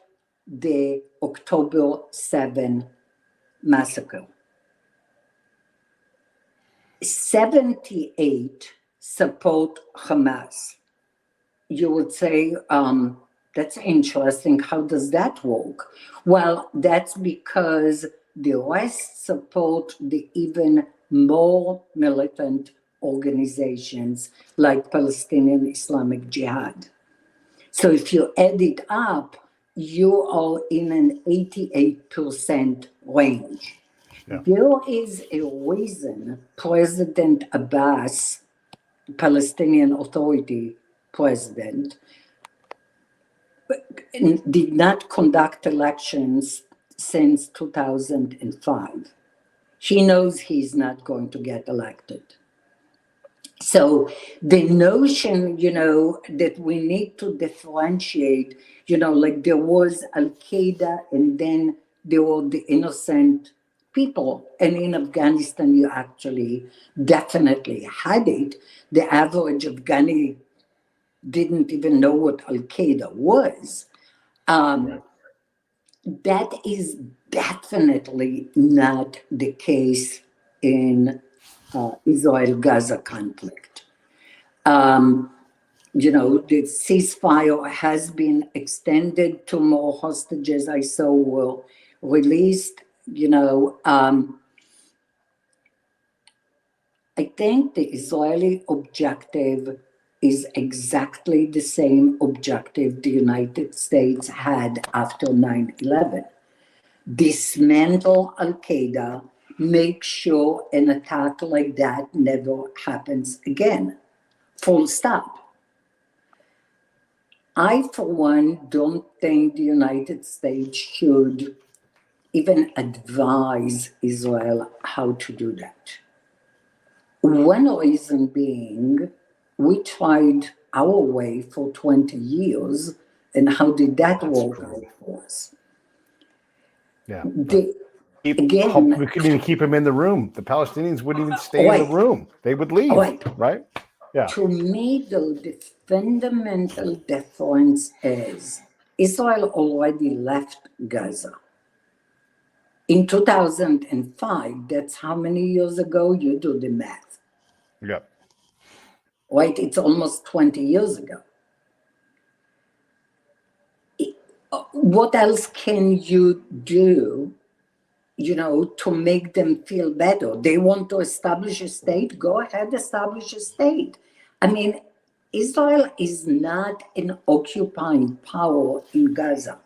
the October 7 massacre. 78 support Hamas. You would say, that's interesting. How does that work? Well, that's because the rest support the even more militant organizations like Palestinian Islamic Jihad. So if you add it up, you are in an 88% range. Yeah. There is a reason President Abbas, Palestinian Authority president, did not conduct elections since 2005. He knows he's not going to get elected. So the notion, that we need to differentiate, like there was Al-Qaeda and then there were the innocent people. And in Afghanistan, you actually definitely had it. The average Afghani didn't even know what Al-Qaeda was. Right. That is definitely not the case in Israel-Gaza conflict. The ceasefire has been extended to more hostages I saw were released. I think the Israeli objective is exactly the same objective the United States had after 9/11. Dismantle Al-Qaeda, make sure an attack like that never happens again. Full stop. I, for one, don't think the United States should even advise Israel how to do that. One reason being, we tried our way for 20 years, and how did that work out for us? Yeah. We couldn't even keep him in the room. The Palestinians wouldn't even stay in the room. They would leave, right? Yeah. To me, though, the fundamental difference is Israel already left Gaza. In 2005, that's how many years ago? You do the math. Yeah. Right? It's almost 20 years ago. What else can you do, to make them feel better? They want to establish a state? Go ahead, establish a state. I mean, Israel is not an occupying power in Gaza.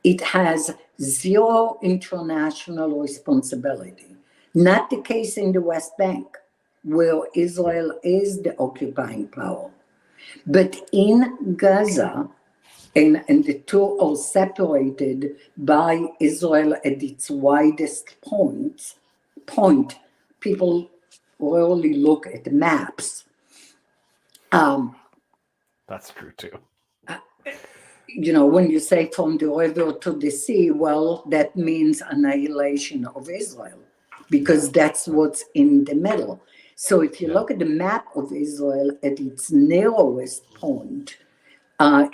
It has zero international responsibility. Not the case in the West Bank, where Israel is the occupying power. But in Gaza, and the two are separated by Israel at its widest point. People rarely look at maps. That's true too. When you say from the river to the sea, well, that means annihilation of Israel, because that's what's in the middle. So if you look at the map of Israel at its narrowest point,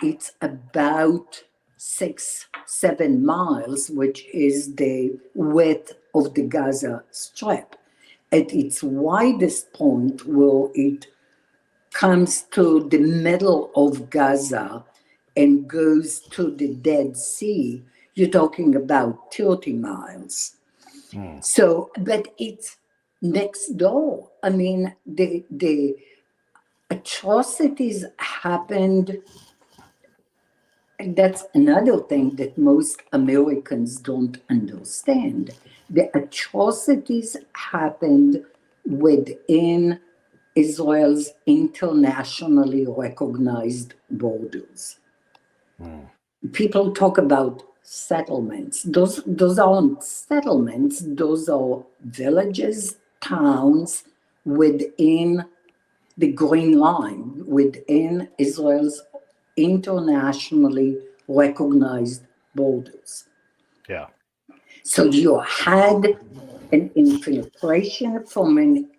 it's about 6-7 miles, which is the width of the Gaza Strip. At its widest point, where it comes to the middle of Gaza and goes to the Dead Sea, you're talking about 30 miles. So, but it's next door. I mean, the atrocities happened. And that's another thing that most Americans don't understand. The atrocities happened within Israel's internationally recognized borders. People talk about settlements. Those aren't settlements. Those are villages, towns within the Green Line, within Israel's internationally recognized borders. Yeah. So you had an infiltration from an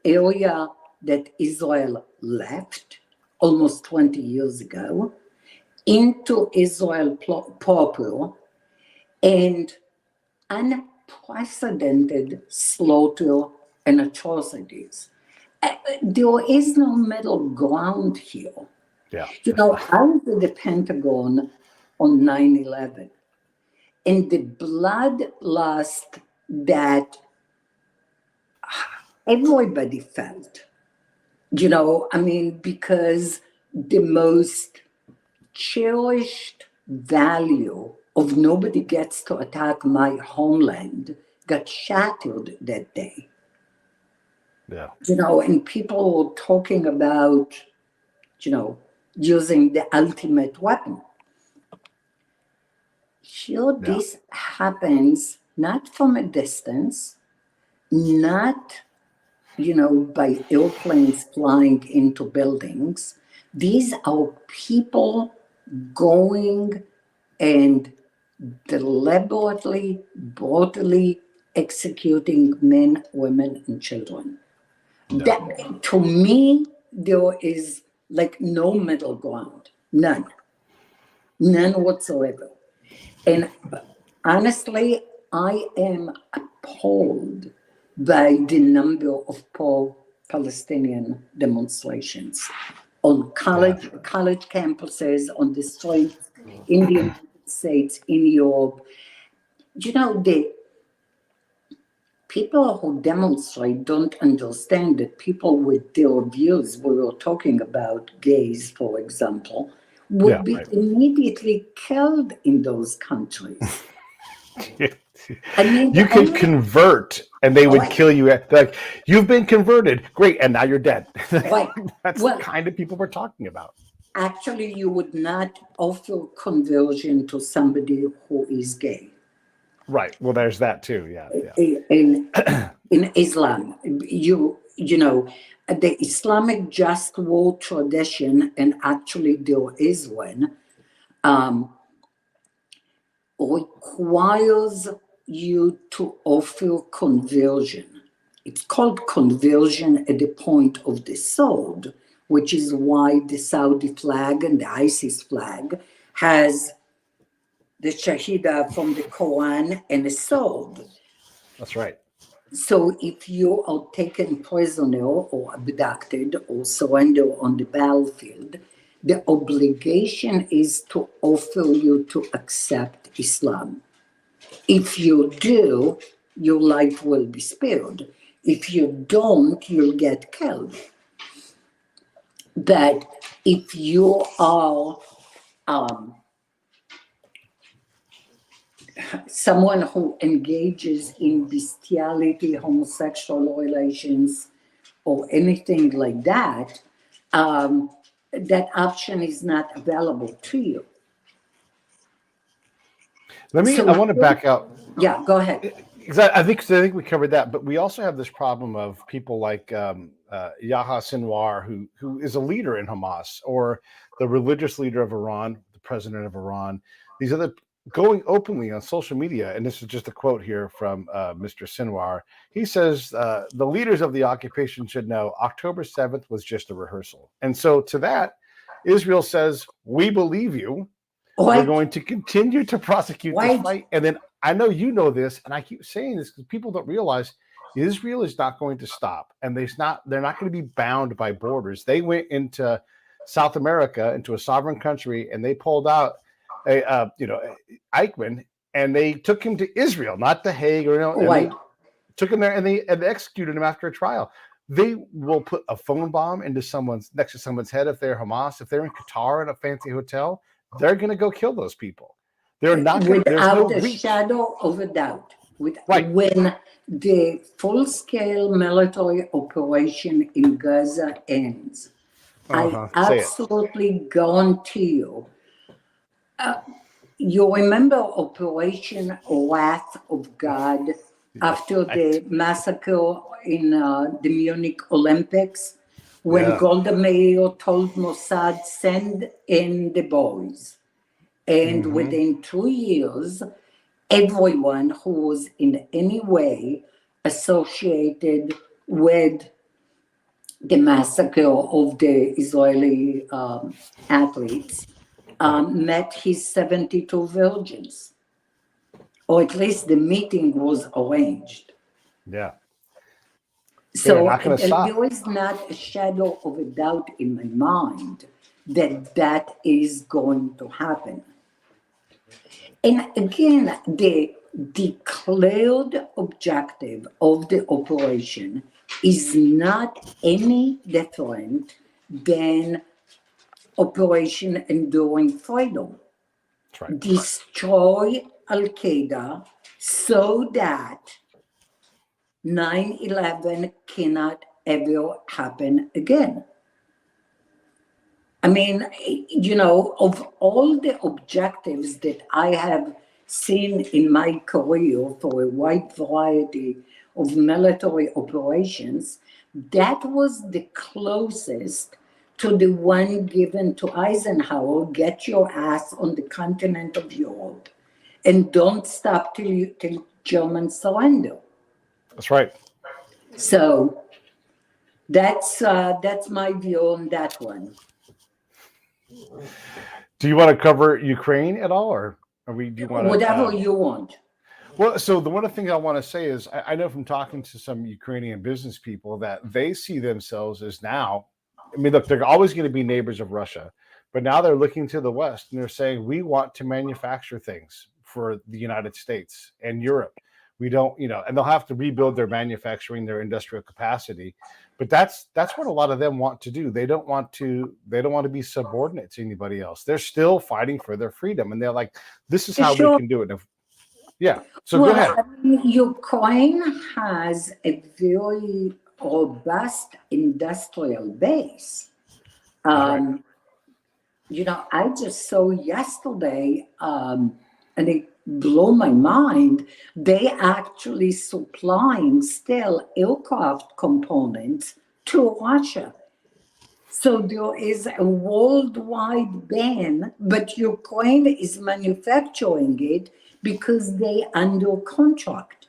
area that Israel left almost 20 years ago into Israel proper, and unprecedented slaughter and atrocities. There is no middle ground here. Yeah. You know, I was at the Pentagon on 9/11, and the bloodlust that everybody felt, you know, I mean, because the most cherished value of nobody gets to attack my homeland got shattered that day. Yeah. You know, and people were talking about, you know, using the ultimate weapon. Here, Yeah. this happens not from a distance, not, you know, by airplanes flying into buildings. These are people going and deliberately, brutally executing men, women, and children. Yeah. That, to me, there is like no middle ground, none whatsoever. And honestly, I am appalled by the number of pro-Palestinian demonstrations on college campuses, on the streets, in the United States, in Europe. You know, the people who demonstrate don't understand that people with their views, we were talking about gays, for example, would be immediately killed in those countries. I mean, You could convert and they would kill you. They're like, you've been converted. Great. And now you're dead. Right. That's the kind of people we're talking about. Actually, you would not offer conversion to somebody who is gay. Right. Well, there's that too. Yeah. In Islam, you know, the Islamic just war tradition, and actually there is one, requires you to offer conversion. It's called conversion at the point of the sword, which is why the Saudi flag and the ISIS flag has the Shahida from the Quran and a sword. That's right. So if you are taken prisoner or abducted or surrender on the battlefield, the obligation is to offer you to accept Islam. If you do, your life will be spared. If you don't, you'll get killed. But if you are someone who engages in bestiality, homosexual relations, or anything like that, that option is not available to you. I want to back out. Yeah, go ahead. Because I think we covered that, but we also have this problem of people like Yahya Sinwar, who is a leader in Hamas, or the religious leader of Iran, the president of Iran. These other going openly on social media, and this is just a quote here from Mr. Sinwar. He says the leaders of the occupation should know October 7th was just a rehearsal, and so to that, Israel says, "We believe you. We're going to continue to prosecute this fight." And then I know you know this, and I keep saying this because people don't realize Israel is not going to stop, and they're not going to be bound by borders. They went into South America, into a sovereign country, and they pulled out Eichmann, and they took him to Israel, not The Hague, and they took him there, and they executed him after a trial. They will put a phone bomb next to someone's head if they're Hamas. If they're in Qatar in a fancy hotel, they're going to go kill those people. They're not going. Without a shadow of a doubt. When the full-scale military operation in Gaza ends, I absolutely guarantee you. You remember Operation Wrath of God after the massacre in the Munich Olympics, when Golda Meir told Mossad, send in the boys. And within 2 years, everyone who was in any way associated with the massacre of the Israeli athletes met his 72 virgins, or at least the meeting was arranged. Yeah. So not going to stop. there is not a shadow of a doubt in my mind that that is going to happen. And again, the declared objective of the operation is not any different than Operation Enduring Freedom. That's right. Destroy Al Qaeda so that 9/11 cannot ever happen again. I mean, you know, of all the objectives that I have seen in my career for a wide variety of military operations, that was the closest to the one given to Eisenhower: get your ass on the continent of Europe and don't stop till Germans surrender. That's right. So that's my view on that one. Do you want to cover Ukraine at all, or do you want to? Whatever you want. Well, so the one of the things I want to say is I know from talking to some Ukrainian business people that they see themselves as now, I mean, look, they're always going to be neighbors of Russia, but now they're looking to the West and they're saying, we want to manufacture things for the United States and Europe. We don't, you know, and they'll have to rebuild their manufacturing, their industrial capacity. But that's what a lot of them want to do. They don't want to be subordinate to anybody else. They're still fighting for their freedom. And they're like, this is how we can do it. Yeah. So well, go ahead. I mean, Ukraine has a very robust industrial base. Right. You know, I just saw yesterday, and it blew my mind, they actually supplying still aircraft components to Russia. So there is a worldwide ban, but Ukraine is manufacturing it because they under contract.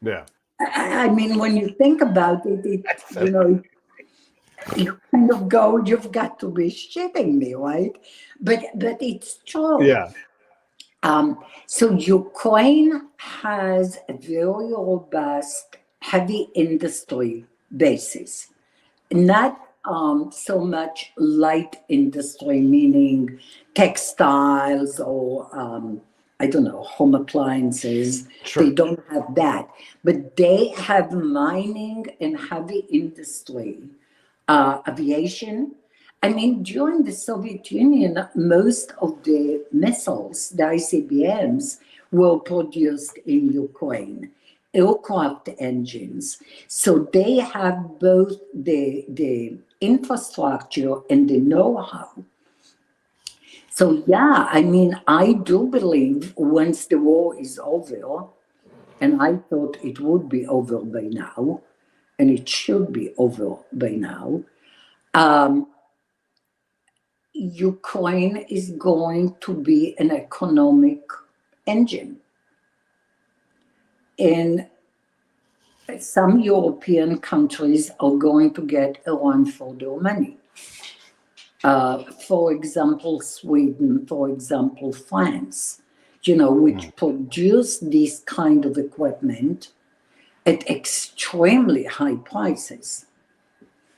Yeah. I mean, when you think about it, you know, you kind of go, you've got to be shitting me, right? But it's true. Yeah. So Ukraine has a very robust, heavy industry basis, not so much light industry, meaning textiles or I don't know, home appliances. Sure. They don't have that, but they have mining and heavy industry, aviation. I mean, during the Soviet Union, most of the missiles, the ICBMs, were produced in Ukraine, aircraft engines. So they have both the infrastructure and the know-how. So yeah, I mean, I do believe once the war is over, and I thought it would be over by now, and it should be over by now, Ukraine is going to be an economic engine. And some European countries are going to get a run for their money. For example, Sweden, for example, France, you know, which produce this kind of equipment at extremely high prices.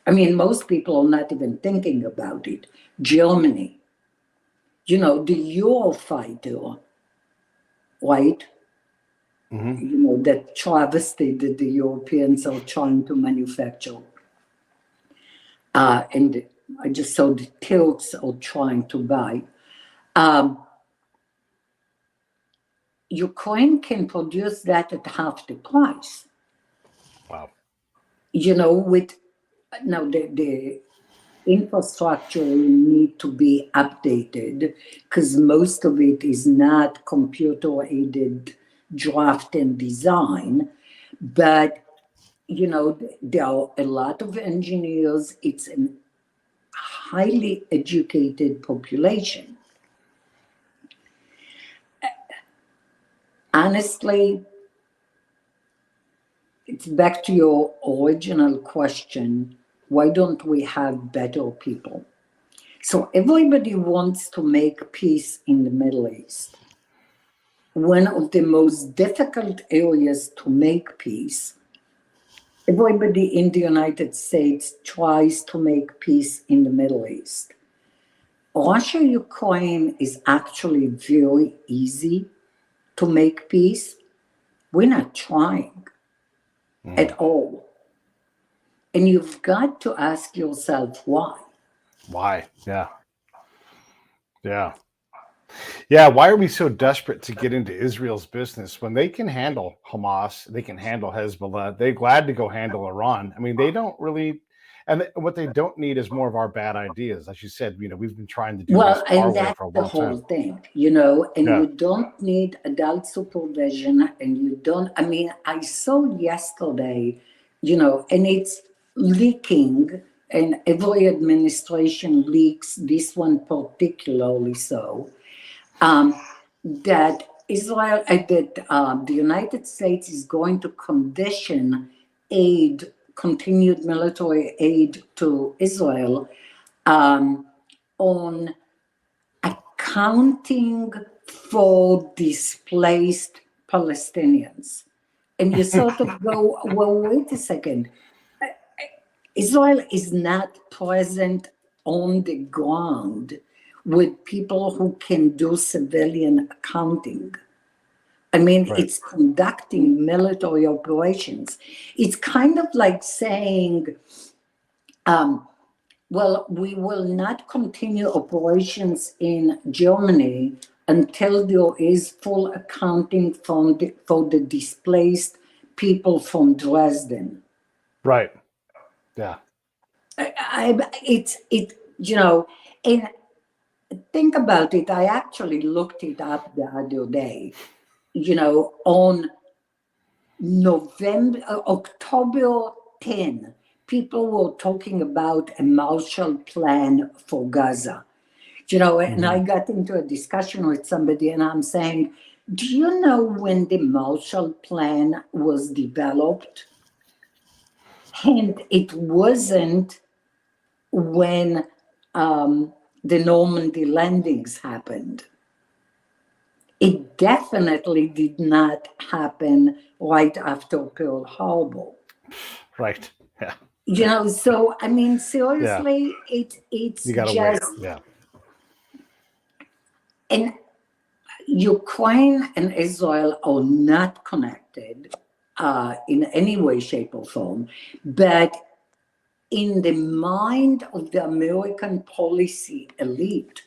I mean, most people are not even thinking about it. Germany, you know, the Eurofighter, right? Mm-hmm. You know, that travesty that the Europeans are trying to manufacture. And I just saw the Turks are trying to buy. Ukraine can produce that at half the price. Wow. You know, with now the infrastructure will need to be updated because most of it is not computer-aided draft and design. But, you know, there are a lot of engineers. It's a highly educated population. Honestly, it's back to your original question, why don't we have better people? So everybody wants to make peace in the Middle East. One of the most difficult areas to make peace everybody in the United States tries to make peace in the Middle East. Russia, Ukraine is actually very easy to make peace. We're not trying at all. And you've got to ask yourself why. Why? Yeah. Yeah. Yeah. Why are we so desperate to get into Israel's business when they can handle Hamas? They can handle Hezbollah. They're glad to go handle Iran. I mean, they don't really. And what they don't need is more of our bad ideas. As you said, we've been trying to do Well, this our and way that's for a the long whole time. thing, and Yeah. you don't need adult supervision, and you don't, I mean, I saw yesterday, and it's leaking, and every administration leaks, this one particularly so, that the United States is going to condition continued military aid to Israel, on accounting for displaced Palestinians. And you sort of go, well, wait a second. Israel is not present on the ground with people who can do civilian accounting. I mean, Right. It's conducting military operations. It's kind of like saying, well, we will not continue operations in Germany until there is full accounting for the displaced people from Dresden. Right. Yeah. And think about it. I actually looked it up the other day. On October 10, people were talking about a Marshall Plan for Gaza. And I got into a discussion with somebody and I'm saying, do you know when the Marshall Plan was developed? And it wasn't when the Normandy landings happened. It definitely did not happen right after Pearl Harbor. Right. Yeah. So I mean, seriously, it's You gotta just wait. Yeah. And Ukraine and Israel are not connected in any way, shape, or form, but in the mind of the American policy elite,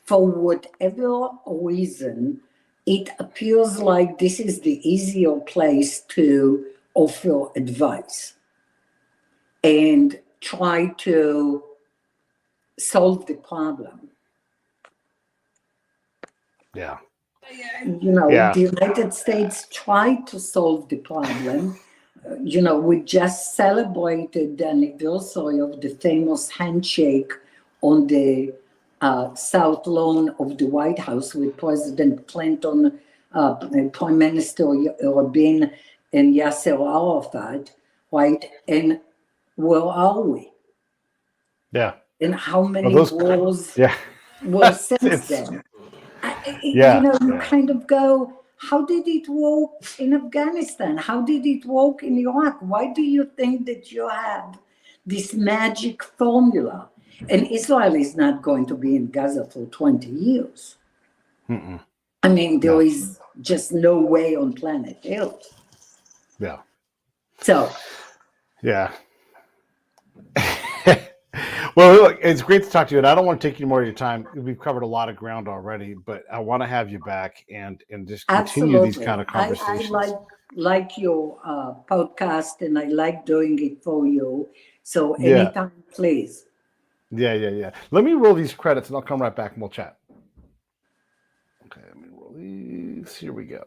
for whatever reason, it appears like this is the easier place to offer advice and try to solve the problem. Yeah. The United States tried to solve the problem. We just celebrated the anniversary of the famous handshake on the south lawn of the White House with President Clinton, Prime Minister Rabin, and Yasser Arafat, right? And where are we? Yeah. And how many wars were since then? You kind of go, how did it work in Afghanistan? How did it work in Iraq? Why do you think that you have this magic formula? And Israel is not going to be in Gaza for 20 years. Mm-mm. I mean, there is just no way on planet Earth. Yeah. So. Yeah. Well, look, it's great to talk to you, and I don't want to take you more of your time. We've covered a lot of ground already, but I want to have you back and just continue these kind of conversations. I like your podcast, and I like doing it for you. So anytime, please. Yeah. Let me roll these credits, and I'll come right back, and we'll chat. Okay, let me roll these. Here we go.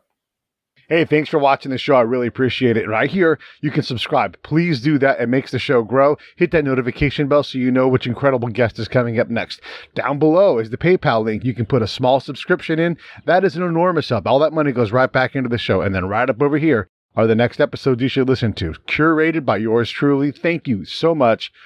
Hey, thanks for watching the show. I really appreciate it. Right here, you can subscribe. Please do that. It makes the show grow. Hit that notification bell so you know which incredible guest is coming up next. Down below is the PayPal link. You can put a small subscription in. That is an enormous help. All that money goes right back into the show. And then right up over here are the next episodes you should listen to, curated by yours truly. Thank you so much